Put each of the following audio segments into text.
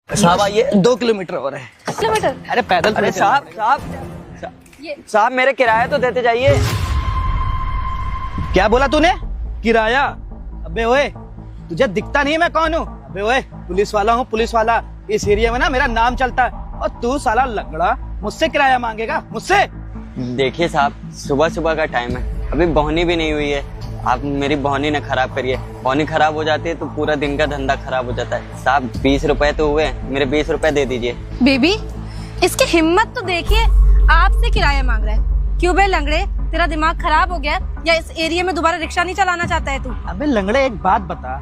साहब आइए, 2 किलोमीटर और है। किलोमीटर? अरे पैदल। अरे साहब साहब मेरे किराया तो देते जाइए। क्या बोला तूने? किराया? अबे ओए, तुझे दिखता नहीं मैं कौन हूँ? अबे ओए, पुलिस वाला हूँ, पुलिस वाला। इस एरिया में ना मेरा नाम चलता है, और तू साला लंगड़ा मुझसे किराया मांगेगा? मुझसे? देखिए साहब, सुबह सुबह का टाइम है, अभी बोहनी भी नहीं हुई है। आप मेरी बोहनी न खराब करिए। बोहनी खराब हो जाती है तो पूरा दिन का धंधा खराब हो जाता है। साहब 20 रुपए तो हुए, मेरे 20 रुपए दे दीजिए। बेबी, इसकी हिम्मत तो देखिए, आपसे किराया मांग रहा है। क्यों बे लंगड़े, तेरा दिमाग खराब हो गया या इस एरिया में दोबारा रिक्शा नहीं चलाना चाहता है तू? अबे लंगड़े, एक बात बता,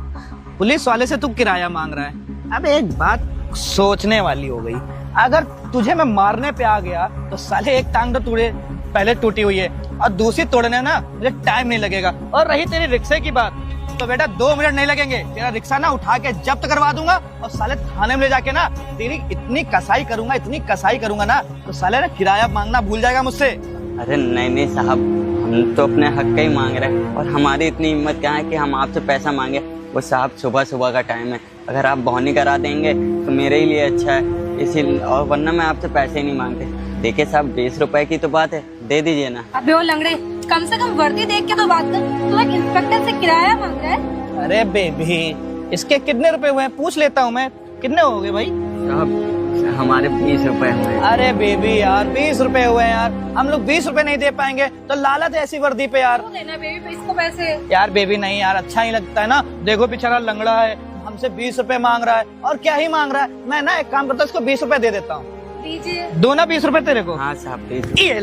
पुलिस वाले से तू किराया मांग रहा है? अबे एक बात सोचने वाली हो गई, अगर तुझे मैं मारने पे आ गया तो साले एक टांग तो तुझे पहले टूटी हुई है, और दूसरी तोड़ने ना मुझे टाइम नहीं लगेगा। और रही तेरी रिक्शे की बात, तो बेटा 2 मिनट नहीं लगेंगे, तेरा रिक्शा ना उठा के जब्त करवा दूंगा, और साले थाने में ले जाके ना तेरी इतनी कसाई करूंगा ना, तो साले ना किराया मांगना भूल जाएगा मुझसे। अरे नहीं साहब, हम तो अपने हक का ही मांग रहे हैं, और हमारी इतनी हिम्मत क्या है कि हम आपसे पैसा मांगे। वो साहब सुबह सुबह का टाइम है, अगर आप बोहनी करा देंगे तो मेरे ही लिए अच्छा है, इसी और वरना मैं आपसे पैसे ही नहीं मांगते। देखिए साहब, 20 रुपए की तो बात है, दे दीजिए ना। अबे ओ लंगड़े, कम से कम वर्दी देख के तो बात कर। तू एक इंस्पेक्टर से किराया मांग रहा है? अरे बेबी, इसके कितने रुपए हुए हैं पूछ लेता हूँ मैं, कितने हो गए भाई? साहब हमारे 20 रुपए हुए। अरे बेबी यार, 20 रुपए हुए यार, हम लोग 20 रुपए नहीं दे पाएंगे, तो लालच है ऐसी वर्दी पे यार। तू देना बेबी इसको पैसे। यार बेबी नहीं यार, अच्छा ही लगता है ना। देखो बेचारा लंगड़ा है, हमसे 20 रुपए मांग रहा है, और क्या ही मांग रहा है। मैं ना एक काम करता हूँ, इसको 20 रुपए दे देता हूँ। दीजिए। दो ना 20 रुपए तेरे को? हाँ साहब प्लीज। ये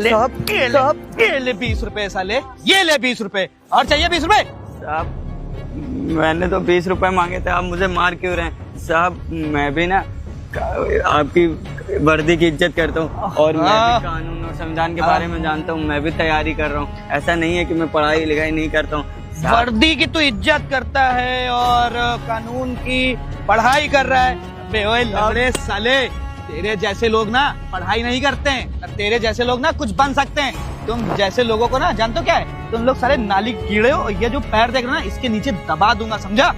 ले 20 रुपए साले, ये ले 20 रुपए, और चाहिए 20 रुपए? साहब मैंने तो 20 रुपए मांगे थे, आप मुझे मार क्यों रहे हैं? साहब मैं भी ना आपकी वर्दी की इज्जत करता हूँ, और मैं भी कानून और संविधान के बारे में जानता हूँ, मैं भी तैयारी कर रहा हूँ। ऐसा नहीं है कि मैं पढ़ाई लिखाई नहीं करता हूँ। वर्दी की तू इज्जत करता है और कानून की पढ़ाई कर रहा है? बे ओए लंगड़े साले, तेरे जैसे लोग ना पढ़ाई नहीं करते हैं, और तेरे जैसे लोग ना कुछ बन सकते हैं। तुम जैसे लोगों को ना जानते हो क्या है? तुम लोग सारे नाली कीड़े हो, और ये जो पैर देख रहे हो ना, इसके नीचे दबा दूंगा, समझा?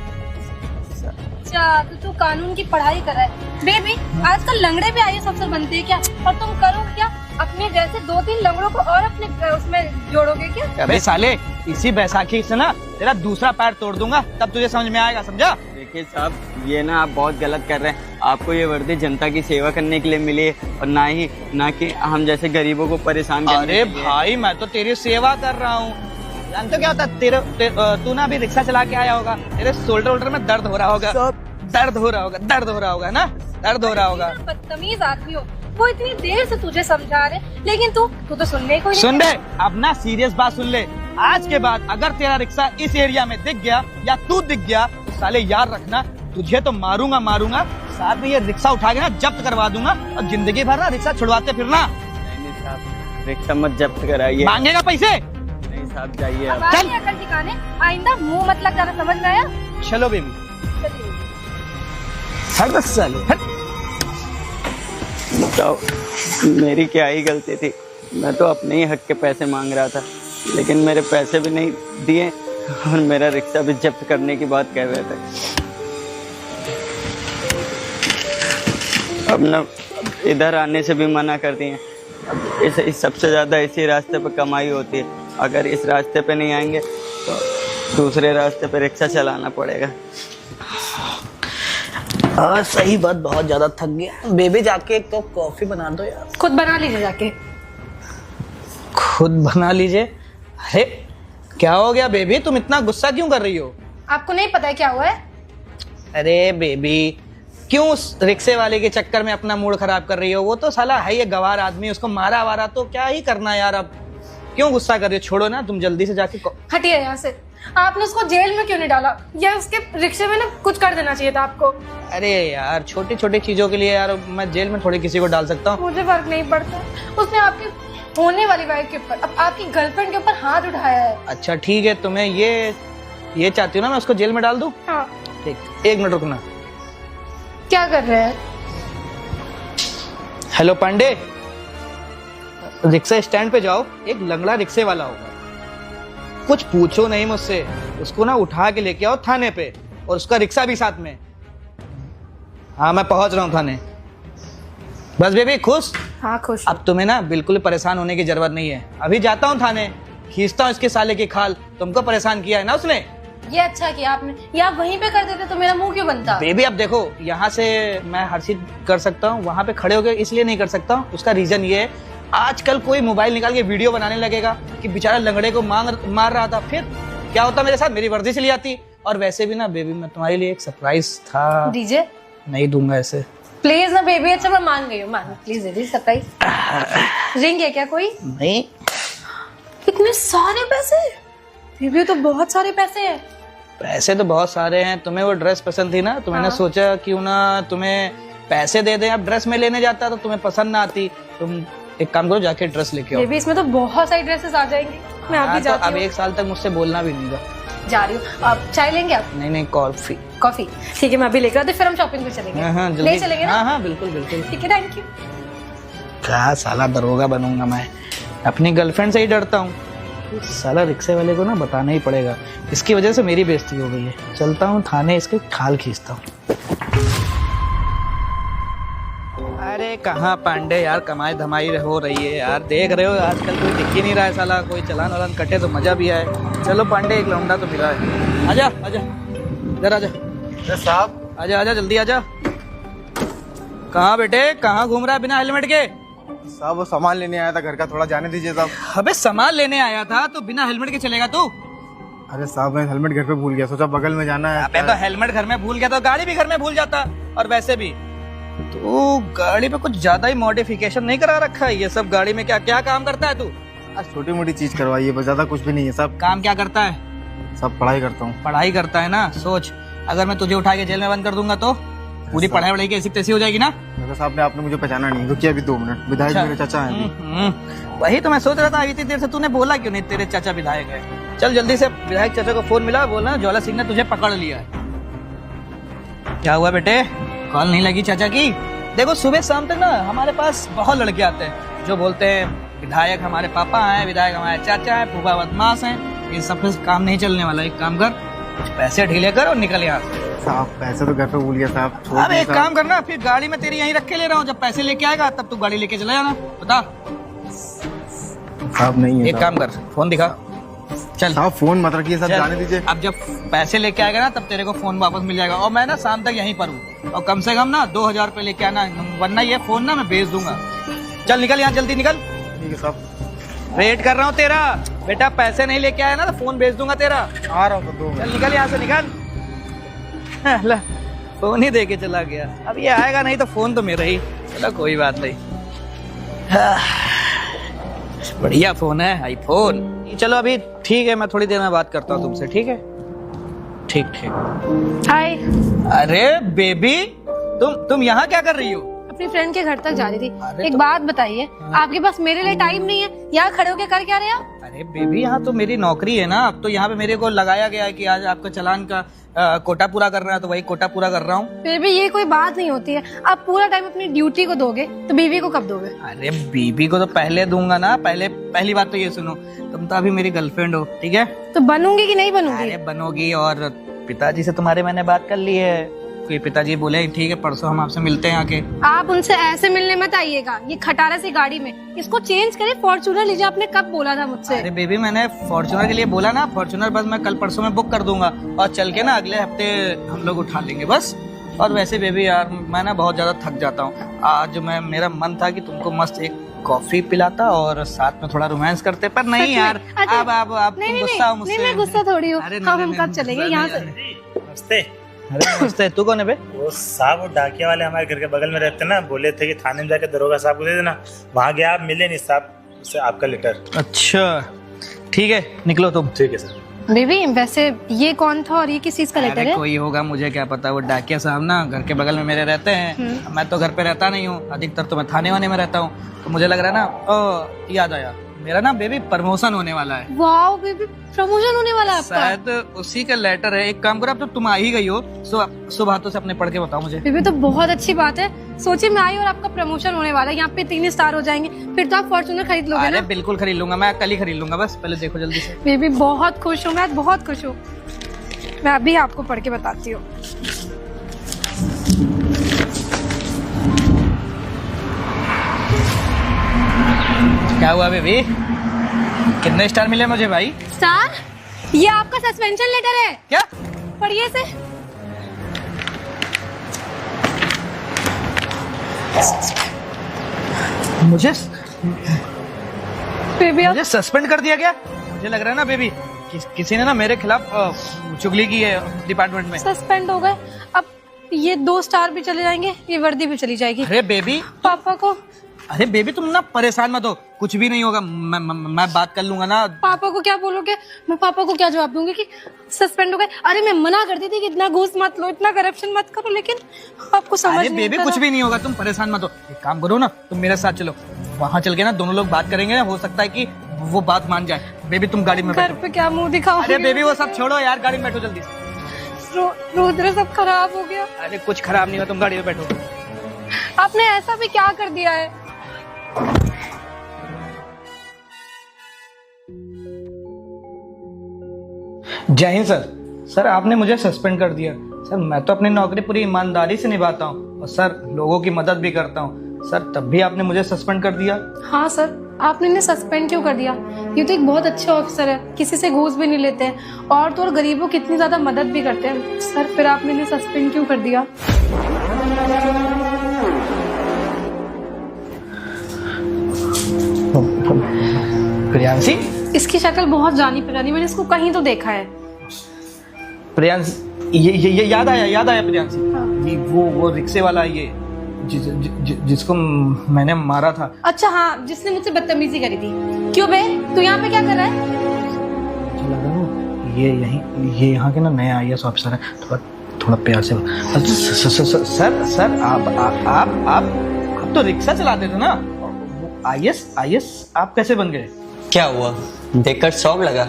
अच्छा, तो तू कानून की पढ़ाई कर रहा है। बेबी, आजकल लंगड़े भी IAS अफसर बनते हैं क्या? और तुम करो क्या, अपने जैसे 2-3 लंगड़ों को और अपने उसमें जोड़ोगे क्या? अबे साले, इसी बैसाखी से ना तेरा दूसरा पैर तोड़ दूंगा, तब तुझे समझ में आएगा, समझा? देखिए साहब, ये ना आप बहुत गलत कर रहे हैं। आपको ये वर्दी जनता की सेवा करने के लिए मिली है, और ना कि हम जैसे गरीबों को परेशान करने अरे के लिए। भाई, मैं तो तेरी सेवा कर रहा हूँ। जानते हो क्या होता है? तू ना अभी रिक्शा चला के आया होगा, तेरे शोल्डर वोल्डर में दर्द हो रहा होगा, दर्द हो रहा होगा ना, दर्द हो रहा होगा। बदतमीज आदमी हो, वो इतनी देर से तुझे समझा रहे, लेकिन तू तो सुनने को ही सुन ले, अब ना सीरियस बात सुन ले। आज के बाद अगर तेरा रिक्शा इस एरिया में दिख गया, या तू दिख गया, तो साले याद रखना, तुझे तो मारूंगा, साथ में ये रिक्शा उठा के ना जब्त करवा दूंगा, और जिंदगी भर ना रिक्शा छुड़वाते फिरना। नहीं साहब, रिक्शा मत जब्त कराइए। मांगेगा पैसे? नहीं साहब, जाइए अब आप। आ गया अकल ठिकाने, आइंदा मुंह मत लग जाना, समझ में आया? चलो बेबी, चलिए। हट बस साले, हट। बताओ, मेरी क्या ही गलती थी? मैं तो अपने ही हक के पैसे मांग रहा था, लेकिन मेरे पैसे भी नहीं दिए, और मेरा रिक्शा भी जब्त करने की बात कह रहे थे। अब ना इधर आने से भी मना कर दिए। अब इस सबसे ज़्यादा इसी रास्ते पे कमाई होती है, अगर इस रास्ते पे नहीं आएंगे तो दूसरे रास्ते पे रिक्शा चलाना पड़ेगा। सही बात, बहुत ज्यादा थक गया। बेबी जाके एक कप कॉफी बना दो यार। खुद बना लीजिए जाके। खुद बना लीजिए? अरे क्या हो गया बेबी, तुम इतना गुस्सा क्यों कर रही हो? आपको नहीं पता है क्या हुआ है? अरे बेबी, क्यों उस रिक्शे वाले के चक्कर में अपना मूड खराब कर रही हो? वो तो साला है ये गवार आदमी, उसको मारा वारा तो क्या ही करना यार। अब क्यों गुस्सा कर रही हो? छोड़ो ना, तुम जल्दी से जाके हटिए यहाँ से। आपने उसको जेल में क्यों नहीं डाला? या उसके रिक्शे में ना कुछ कर देना चाहिए था आपको। अरे यार, छोटी छोटी चीजों के लिए यार मैं जेल में थोड़ी किसी को डाल सकता हूँ? मुझे फर्क नहीं पड़ता, उसने आपकी होने वाली वाइफ के ऊपर, अब आपकी गर्लफ्रेंड के ऊपर हाथ उठाया है। अच्छा ठीक है, तुम्हें ये चाहती हो ना मैं उसको जेल में डाल दूँ? हाँ। ठीक, 1 मिनट रुकना। क्या कर रहे हैं? हेलो पांडे, रिक्शा स्टैंड पे जाओ, एक लंगड़ा रिक्शे वाला होगा, कुछ पूछो नहीं मुझसे, उसको ना उठा के लेके आओ थाने पे, और उसका रिक्शा भी साथ में। हाँ मैं पहुंच रहा हूँ थाने। बस बेबी खुश? हाँ खुश हूँ। अब तुम्हें ना बिल्कुल परेशान होने की जरूरत नहीं है। अभी जाता हूँ थाने, खींचता हूँ इसके साले की खाल। तुमको परेशान किया है ना उसने। ये अच्छा किया आपने, ये आप वहीं पे कर देते तो मेरा मुंह क्यों बनता। बेबी अब देखो, यहाँ से मैं हर चीज कर सकता हूँ, वहाँ पे खड़े होकर इसलिए नहीं कर सकता हूँ। उसका रीजन ये है, आजकल कोई मोबाइल निकाल के वीडियो बनाने लगेगा कि बेचारा लंगड़े को मार रहा था, फिर क्या होता मेरे साथ, मेरी वर्दी चली जाती। और वैसे भी ना बेबी, मैं तुम्हारे लिए एक सरप्राइज था। दीजिए। नहीं दूंगा ऐसे, प्लीज ना बेबी। अच्छा मैं मान गई हूँ, मान प्लीज दे दीजिए सरप्राइज। रिंग है क्या कोई? नहीं। इतने सारे पैसे बेबी, तो बहुत सारे पैसे हैं। पैसे तो बहुत सारे हैं। तुम्हें वो ड्रेस पसंद थी ना, तो मैंने सोचा क्यों ना तुम्हें पैसे दे दे। अब ड्रेस में लेने जाता तो तुम्हें पसंद ना आती। तुम एक काम करो, जाके ड्रेस लेके आओ। बेबी इसमें तो बहुत सारी ड्रेसेस आ जाएंगी। मैं अभी तो जाती अब हूँ। 1 साल तक मुझसे बोलना भी नहीं। जा रही हूँ। आप चाय लेंगे? आप नहीं नहीं, कॉफी। कॉफी ठीक है, मैं अभी लेकर आती हूँ, फिर हम शॉपिंग पे चलेंगे। हाँ ले जल्दी चलेंगे ना? हाँ हाँ बिल्कुल बिल्कुल। ठीक है, थैंक यू। क्या साला दरोगा बनूंगा मैं, अपनी गर्लफ्रेंड से ही डरता हूँ। इस साला रिक्शे वाले को ना बताना ही पड़ेगा, इसकी वजह से मेरी बेइज्जती हो गई है। चलता हूँ थाने, इसके खाल खींचता हूँ। अरे कहाँ पांडे यार, कमाई धमाई हो रही है यार। देख रहे हो आजकल कोई दिख ही नहीं रहा है साला। कोई चलान वलान कटे तो मजा भी आए। चलो पांडे, एक लौंडा तो मिला है। आजा आजा, इधर आजा साहब। आजा आजा, जल्दी आजा। कहाँ बेटे, कहाँ घूम रहा है बिना हेलमेट के? साहब वो सामान लेने आया था घर का, थोड़ा जाने दीजिए साहब। अबे सामान लेने आया था तो बिना हेलमेट के चलेगा तू? अरे साहब मैं हेलमेट घर पे भूल गया, सोचा बगल में जाना है। अबे तो हेलमेट घर में भूल गया तो गाड़ी भी घर में भूल जाता। और वैसे भी तू गाड़ी पे कुछ ज्यादा ही मॉडिफिकेशन नहीं करा रखा है। ये सब गाड़ी में क्या क्या काम करता है तू? आज छोटी मोटी चीज करवाइए, बस ज्यादा कुछ भी नहीं है साहब। काम क्या करता है? सब पढ़ाई करता हूँ। पढ़ाई करता है ना। सोच, अगर मैं तुझे उठा के जेल में बंद कर दूंगा तो पूरी पढ़ाई वढ़ाई की ऐसी तैसी हो जाएगी ना। डॉक्टर साहब ने आपने मुझे पहचाना नहीं, रुकिए अभी 2 मिनट। विधायक मेरे चाचा हैं। वही तो मैं सोच रहा था, इतनी देर से तूने बोला क्यों नहीं तेरे चाचा विधायक है। चल जल्दी से विधायक चाचा को फोन मिला, बोलना ज्वाला सिंह ने तुझे पकड़ लिया है। क्या हुआ बेटे, कॉल नहीं लगी चाचा की? देखो सुबह शाम तक ना हमारे पास बहुत लड़के आते हैं जो बोलते हैं विधायक हमारे पापा हैं, विधायक हमारे चाचा हैं, फूफा बदमाश हैं। ये सब काम नहीं चलने वाला। एक काम कर, कुछ पैसे ढीले कर और निकल यहाँ से। साहब पैसे तो घर पे भूल गया साहब। छोड़ अब दीजिए एक साहब। काम करना, फिर गाड़ी में तेरी यहीं रख के ले रहा हूँ। जब पैसे लेके आएगा तब तू गाड़ी लेके चला जाना। बता। साहब नहीं है एक काम कर, फोन दिखा। चल साहब फोन मत रखिए साहब, चल। जाने दीजिए। अब जब पैसे लेके आएगा ना तब तेरे को फोन वापस मिल जाएगा। और मैं ना शाम तक यहीं पर हूँ, और कम से कम ना 2000 रुपये लेके आना, वरना ये फोन ना मैं भेज दूंगा। चल निकल यहाँ, जल्दी निकल। ठीक है साहब। वेट कर रहा हूँ तेरा। बेटा पैसे नहीं लेके आया ना तो फोन भेज दूंगा तेरा। आ रहा हूँ 2 मिनट। चल निकल यहाँ से, निकल। ला, फोन ही दे के चला गया। अब ये आएगा नहीं तो फोन तो मेरा ही। चलो कोई बात नहीं। बढ़िया फोन है, आईफोन। चलो अभी ठीक है, मैं थोड़ी देर में बात करता हूँ तुमसे। ठीक है, ठीक ठीक। हाय। अरे बेबी, तुम यहाँ क्या कर रही हो? अपनी फ्रेंड के घर तक जा रही थी। अरे एक तो- बात बताइए, आपके पास मेरे लिए टाइम नहीं है? यहाँ खड़े होके कर क्या रहे हैं आप? अरे बेबी, यहाँ तो मेरी नौकरी है ना। अब तो यहाँ पे मेरे को लगाया गया है कि आज आपका चालान का कोटा पूरा करना है, तो वही कोटा पूरा कर रहा हूँ। बेबी ये कोई बात नहीं होती है। आप पूरा टाइम अपनी ड्यूटी को दोगे तो बीवी को कब दोगे? अरे बीबी को तो पहले दूंगा ना। पहली बात तो ये सुनो, तुम तो अभी मेरी गर्लफ्रेंड हो, ठीक है? तो बनूंगी कि नहीं बनूंगी? अरे बनोगी। और पिताजी से तुम्हारे मैंने बात कर ली है कि पिताजी बोले ठीक है परसों हम आपसे मिलते हैं आके। आप उनसे ऐसे मिलने मत आइएगा, ये खटारा सी गाड़ी में। इसको चेंज करें, फॉर्च्यूनर लीजिए। आपने कब बोला था मुझसे? अरे बेबी, मैंने फॉर्च्यूनर के लिए बोला ना। फॉर्च्यूनर बस मैं कल परसों में बुक कर दूंगा और चल के ना अगले हफ्ते हम लोग उठा लेंगे बस। और वैसे बेबी यार, मैं ना बहुत ज्यादा थक जाता हूँ। आज मेरा मन था कि तुमको मस्त एक कॉफी पिलाता और साथ में थोड़ा रोमांस करते, पर नहीं यार। अच्छा, अब तुम गुस्सा हो मुझसे। नहीं मैं गुस्सा थोड़ी हूँ। अरे हम कब चलेंगे यहाँ से? नमस्ते। अरे नमस्ते। तू कौन है बे? वो साहब, वो डाकिया वाले हमारे घर के बगल में रहते ना, बोले थे कि थाने में जाके दरोगा साहब को दे देना। वहाँ गया, आप मिले नहीं साहब से, आपका लेटर। अच्छा ठीक है, निकलो तुम। ठीक है सर। बेबी वैसे ये कौन था और ये किस चीज का लेटर अरे है? कोई होगा, मुझे क्या पता। वो डाकिया साहब ना घर के बगल में मेरे रहते हैं। मैं तो घर पे रहता नहीं हूँ, अधिकतर तो मैं थाने वाने में रहता हूँ। तो मुझे लग रहा है ना, याद आया, मेरा ना बेबी प्रमोशन होने वाला है। वाओ बेबी, प्रमोशन होने वाला है आपका? शायद उसी का लेटर है। एक काम करो, अब तो तुम आ ही गई हो, सुबह हाथों से अपने पढ़ के बताओ मुझे। बेबी तो बहुत अच्छी बात है। सोचिए मैं आई और आपका प्रमोशन होने वाला है, यहाँ पे 3 स्टार हो जाएंगे, फिर तो आप फॉर्च्यूनर खरीद लोगे अरे ना? बिल्कुल खरीद लूंगा, मैं कल ही खरीद लूंगा। बस पहले देखो जल्दी से। बेबी बहुत खुश हूँ, मैं बहुत खुश हूँ। मैं अभी आपको पढ़ के बताती हूँ। क्या हुआ बेबी? कितने स्टार मिले मुझे भाई? स्टार, ये आपका सस्पेंशन लेटर है। क्या? पढ़िए से। मुझे बेबी आप मुझे सस्पेंड कर दिया गया? मुझे लग रहा है ना बेबी किसी ने ना मेरे खिलाफ चुगली की है डिपार्टमेंट में। सस्पेंड हो गए, अब ये 2 स्टार भी चले जाएंगे, ये वर्दी भी चली जाएगी। अरे बेबी, पापा को, अरे बेबी तुम ना परेशान मत हो, कुछ भी नहीं होगा, मैं बात कर लूंगा ना। पापा को क्या बोलोगे? मैं पापा को क्या जवाब दूंगी कि सस्पेंड हो गए? अरे मैं मना करती थी कि इतना घूस मत लो, इतना करप्शन मत करो, लेकिन आपको समझ अरे नहीं बेबी आता कुछ था। भी नहीं होगा, तुम परेशान मत हो। एक काम करो ना, तुम मेरे साथ चलो, वहाँ चल के ना दोनों लोग बात करेंगे ना, हो सकता है कि वो बात मान जाए। बेबी तुम गाड़ी में घर बैठो। पे क्या मुंह दिखाओगे? अरे बेबी वो सब छोड़ो यार, गाड़ी में बैठो जल्दी से। रुद्र सब खराब हो गया। अरे कुछ खराब नहीं हुआ, तुम गाड़ी में बैठो। आपने ऐसा भी क्या कर दिया है? जय हिंद सर। सर आपने मुझे सस्पेंड कर दिया। सर मैं तो अपनी नौकरी पूरी ईमानदारी से निभाता हूँ और सर लोगों की मदद भी करता हूँ सर, तब भी आपने मुझे सस्पेंड कर दिया। हाँ सर, आपने इन्हें सस्पेंड क्यों कर दिया? ये तो एक बहुत अच्छे ऑफिसर है, किसी से घूस भी नहीं लेते हैं और तो और गरीबों की इतनी ज्यादा मदद भी करते हैं। सर फिर आपने इन्हें सस्पेंड क्यों कर दिया? प्रियांशी? इसकी शक्ल बहुत जानी पहचानी, मैंने इसको कहीं तो देखा है। प्रियांश, ये याद आया प्रियांशी। हाँ। ये वो रिक्शे वाला, ये जिसको मैंने मारा था। अच्छा हाँ, जिसने मुझसे बदतमीजी करी थी। क्यों बे, तू यहाँ पे क्या कर रहा है? मुझे लग रहा है ये यहाँ के ना नए IAS ऑफिसर है, थोड़ा प्यार से। सर आप तो रिक्शा चलाते थे ना, IAS आप कैसे बन गए? क्या हुआ, देखकर शौक लगा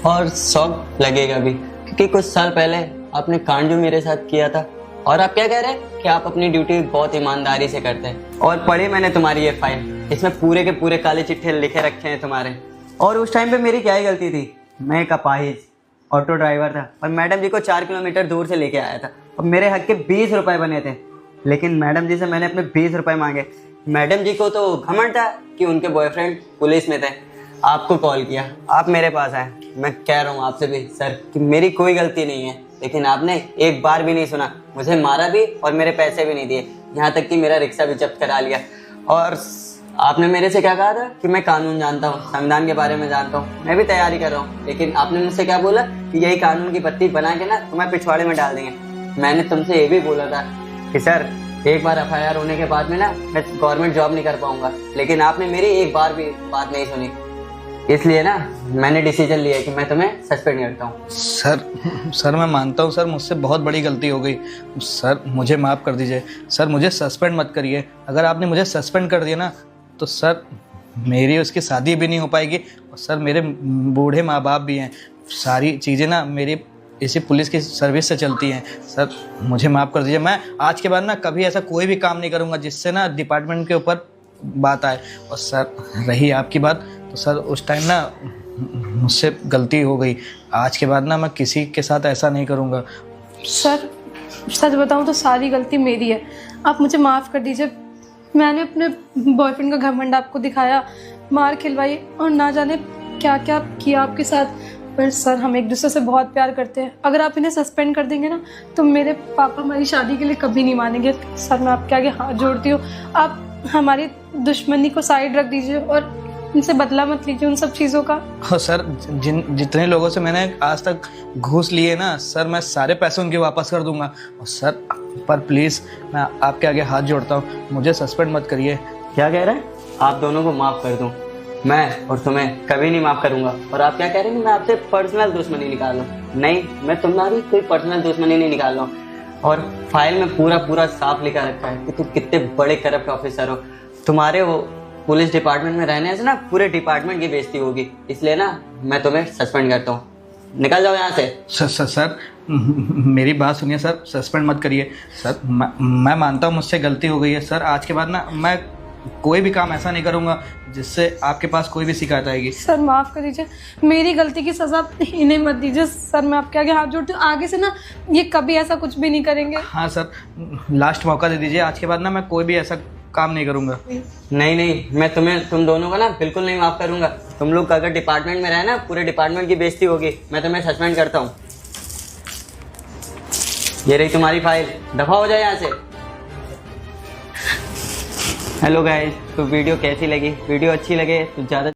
और शौक लगेगा भी, क्योंकि कुछ साल पहले आपने कांड जो मेरे साथ किया था, और आप क्या कह रहे हैं कि आप अपनी ड्यूटी बहुत ईमानदारी से करते हैं। और पढ़ी मैंने तुम्हारी ये फाइल, इसमें पूरे के पूरे काले चिट्ठे लिखे रखे हैं तुम्हारे। और उस टाइम पे मेरी क्या ही गलती थी, मैं एक अपाहिज ऑटो ड्राइवर था और मैडम जी को 4 किलोमीटर दूर से लेके आया था और मेरे हक के 20 रुपए बने थे, लेकिन मैडम जी से मैंने अपने 20 रुपए मांगे। मैडम जी को तो घमंड था कि उनके बॉयफ्रेंड पुलिस में थे। आपको कॉल किया, आप मेरे पास आए। मैं कह रहा हूँ आपसे भी सर कि मेरी कोई गलती नहीं है, लेकिन आपने एक बार भी नहीं सुना, मुझे मारा भी और मेरे पैसे भी नहीं दिए, यहाँ तक कि मेरा रिक्शा भी जब्त करा लिया। और आपने मेरे से क्या कहा था कि मैं कानून जानता हूँ, संविधान के बारे में जानता हूँ, मैं भी तैयारी कर रहा हूँ, लेकिन आपने मुझसे क्या बोला कि यही कानून की पत्ती बना के ना तुम्हें पिछवाड़े में डाल देंगे। मैंने तुमसे ये भी बोला था कि सर एक बार FIR होने के बाद में ना मैं गवर्नमेंट जॉब नहीं कर पाऊंगा, लेकिन आपने मेरी एक बार भी बात नहीं सुनी, इसलिए ना मैंने डिसीजन लिया कि मैं तुम्हें सस्पेंड करता हूँ। सर मैं मानता हूँ सर, मुझसे बहुत बड़ी गलती हो गई सर, मुझे माफ़ कर दीजिए सर, मुझे सस्पेंड मत करिए। अगर आपने मुझे सस्पेंड कर दिया ना तो सर मेरी उसकी शादी भी नहीं हो पाएगी और सर मेरे बूढ़े माँ बाप भी हैं, सारी चीज़ें ना मेरी इसी पुलिस की सर्विस से चलती हैं। सर मुझे माफ़ कर दीजिए, मैं आज के बाद ना कभी ऐसा कोई भी काम नहीं करूँगा जिससे ना डिपार्टमेंट के ऊपर बात आए। और सर रही आपकी बात, तो सर उस टाइम ना मुझसे गलती हो गई, आज के बाद ना मैं किसी के साथ ऐसा नहीं करूँगा। सर सच बताऊं तो सारी गलती मेरी है, आप मुझे माफ़ कर दीजिए। मैंने अपने बॉयफ्रेंड का घमंड आपको दिखाया, मार खिलवाई और ना जाने क्या क्या किया आपके साथ। पर सर हम एक दूसरे से बहुत प्यार करते हैं, अगर आप इन्हें सस्पेंड कर देंगे ना तो मेरे पापा हमारी शादी के लिए कभी नहीं मानेंगे। सर मैं आपके आगे हाथ जोड़ती हूँ, आप हमारी दुश्मनी को साइड रख दीजिए और इनसे बदला मत लीजिए उन सब चीज़ों का। और सर जितने लोगों से मैंने आज तक घूस लिए ना सर, मैं सारे पैसे उनके वापस कर दूंगा। और सर पर प्लीज़ मैं आपके आगे हाथ जोड़ता हूँ, मुझे सस्पेंड मत करिए। क्या कह रहे हैं? आप दोनों को माफ़ कर दूँ? मैं और तुम्हें कभी नहीं माफ़ करूँगा। और आप क्या कह रहे हैं कि मैं आपसे पर्सनल दुश्मनी निकाल लूँ? नहीं, मैं तुम्हारी कोई पर्सनल दुश्मनी नहीं निकाल रहा हूँ। और फाइल में पूरा साफ लिखा रखा है कि तुम कितने बड़े करप्ट ऑफिसर हो। तुम्हारे वो पुलिस डिपार्टमेंट में रहने से ना पूरे डिपार्टमेंट की बेइज्जती होगी, इसलिए ना मैं तुम्हें सस्पेंड करता हूँ, निकल जाओ यहाँ से। सर मेरी बात सुनिए सर, सस्पेंड मत करिए सर। मैं मानता हूँ मुझसे गलती हो गई है सर, आज के बाद ना मैं कोई भी काम ऐसा नहीं करूँगा जिससे आपके पास कोई भी शिकायत आएगी। सर माफ़ कर दीजिए, मेरी गलती की सज़ा इन्हें मत दीजिए। सर मैं आपके आगे हाथ जोड़ती हूँ, आगे से ना ये कभी ऐसा कुछ भी नहीं करेंगे। हाँ सर, लास्ट मौका दे दीजिए, आज के बाद ना मैं कोई भी ऐसा काम नहीं करूंगा। नहीं नहीं, मैं तुम दोनों को ना बिल्कुल नहीं माफ करूंगा। तुम लोग अगर डिपार्टमेंट में रहे ना, पूरे डिपार्टमेंट की बेइज्जती होगी। मैं तुम्हें सस्पेंड करता हूँ। ये रही तुम्हारी फाइल, दफा हो जाए यहाँ से। हेलो गाइस, तो वीडियो कैसी लगी? वीडियो अच्छी लगे तो ज़्यादा